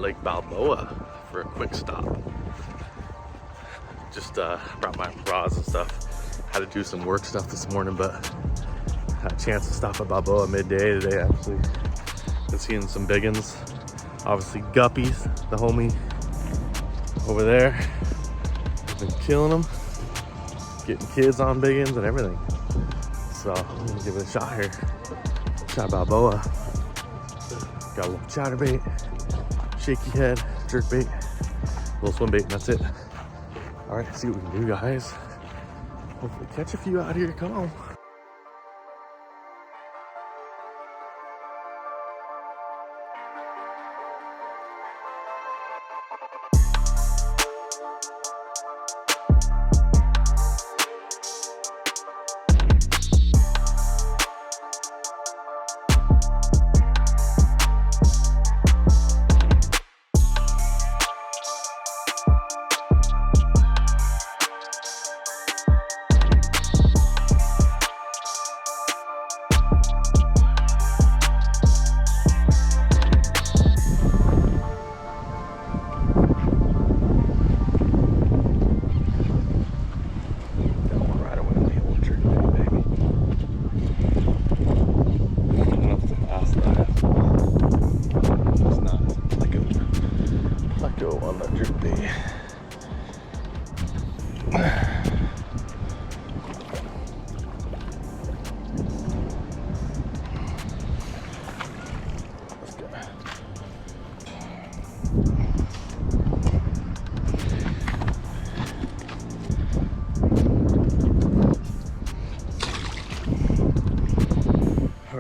Lake Balboa for a quick stop. Just brought my bras and stuff. Had to do some work stuff this morning, but had a chance to stop at Balboa midday today. Actually, been seeing some biggins. Obviously, guppies, the homie over there. Been killing them, getting kids on biggins and everything. So I'm gonna give it a shot here. Shot Balboa. Got a little chatterbait, shaky head, jerkbait, little swim bait, and that's it. All right, see what we can do, guys. Hopefully catch a few out here. Come on.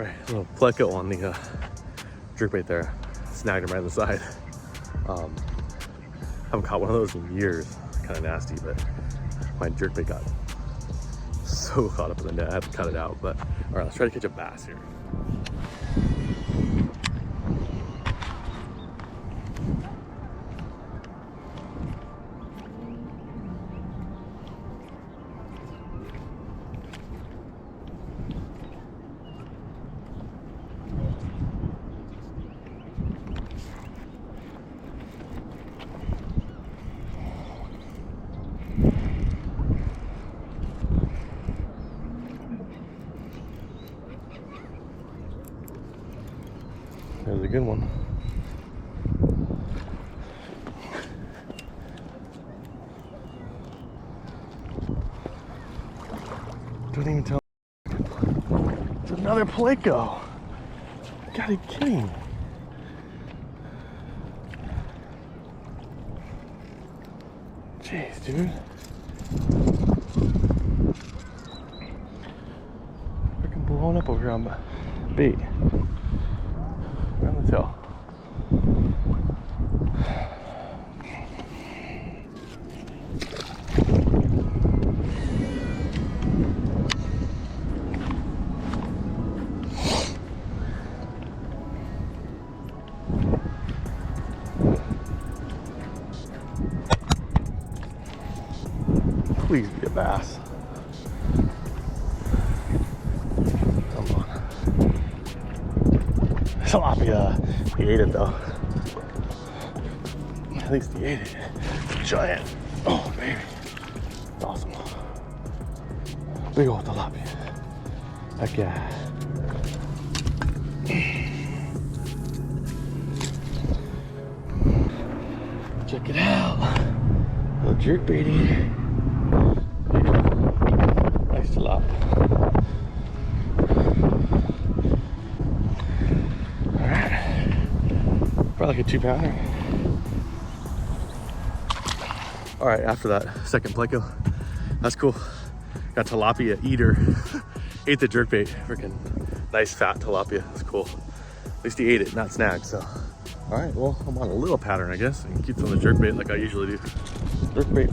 A little pleco on the jerkbait there. Snagged him right on the side. Haven't caught one of those in years. Kind of nasty, but my jerkbait got so caught up in the net I had to cut it out. But all right, let's try to catch a bass here. There's a good one. Don't even tell. It's another pleco. God, are you kidding me? Jeez, dude. Freaking blowing up over here on my bait. Around the tail. Please be a bass. Come on. Tilapia. He ate it though. At least he ate it. Giant. Oh baby. Awesome. Big old tilapia. Heck yeah. Check it out. Little jerkbait eater. Nice tilapia. Probably like a 2-pounder. All right, after that second pleco, that's cool. Got tilapia eater. Ate the jerkbait. Freaking nice fat tilapia. That's cool. At least he ate it, not snagged. So, all right. Well, I'm on a little pattern, I guess. I can keep on the jerkbait like I usually do. Jerkbait.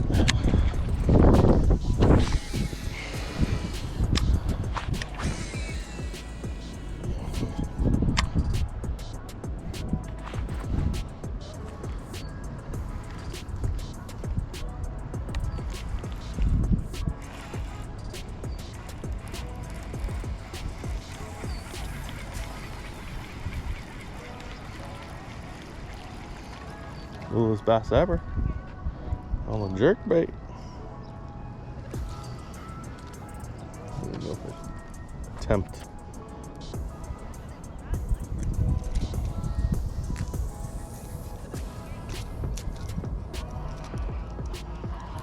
Littlest bass ever. On a jerk bait. Tempt.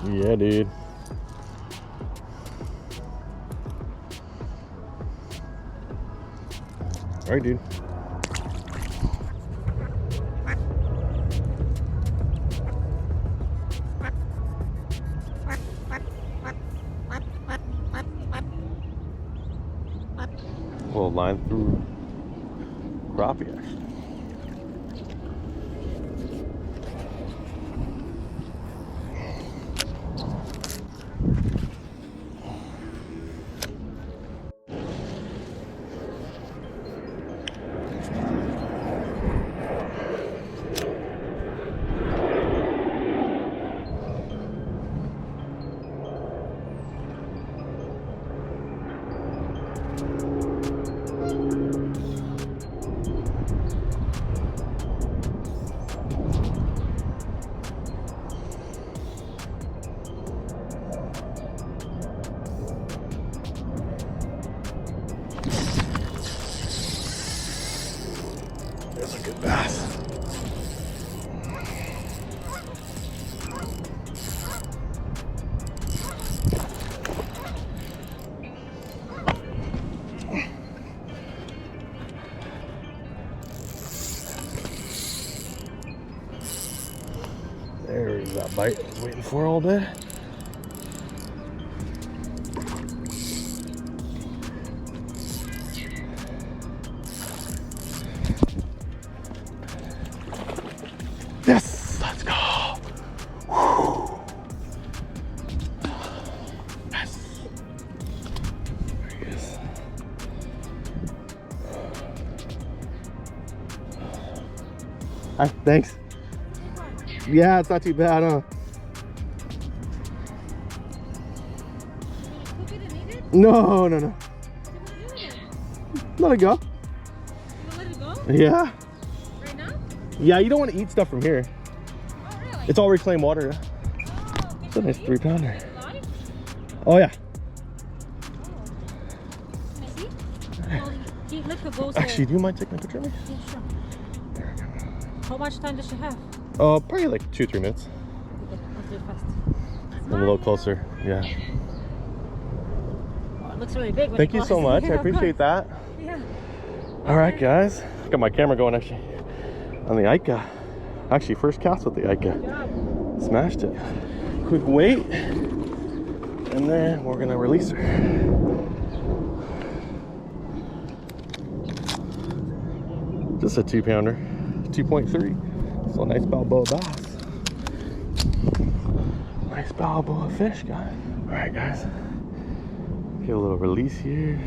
Yeah, dude. All right, dude. Little line through crappie actually. That's a good bass. There's that bite I was waiting for all day. Yes, let's go. Whew. Yes. There he is. Hi, thanks. Yeah, it's not too bad, huh? Cook it and eat it? No. What are you gonna do with it? Let it go. You gonna let it go? Yeah. Right now? Yeah, you don't want to eat stuff from here. Oh, really? It's all reclaimed water. Oh, It's a nice 3-pounder. Is it live? Oh, yeah. Can I see? Well, he let the ghost Actually, do you mind taking a picture of me? Yeah, sure. How much time does she have? Probably like 2-3 minutes. Okay, let's do it fast. I'm a little closer. Yeah. Oh, it looks really big. When Thank it you so goes. much. Yeah, I of appreciate course. that. Yeah. All right, guys. Got my camera going actually on the Ica. Actually, first cast with the Ica. Good job. Smashed it. Quick wait, and then we're gonna release her. Just a 2-pounder, 2.3. So a nice Balboa bass. Nice Balboa fish, guys. All right, guys. Get a little release here.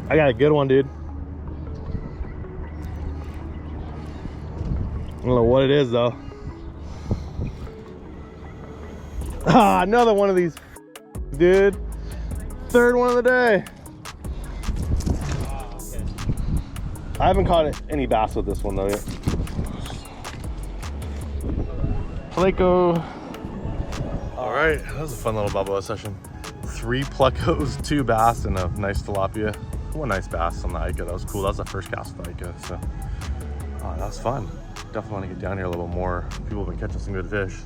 I got a good one, dude. I don't know what it is, though. Ah, another one of these, dude. Third one of the day. I haven't caught any bass with this one, though, yet. Paleco. All right, that was a fun little Balboa session. 3 plecos, 2 bass, and a nice tilapia. One nice bass on the Ica. That was cool. That was the first cast with the Ica, so that was fun. Definitely want to get down here a little more. People have been catching some good fish.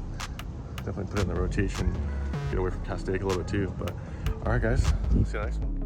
Definitely put it in the rotation. Get away from cast steak a little bit too. But all right, guys. See you next one.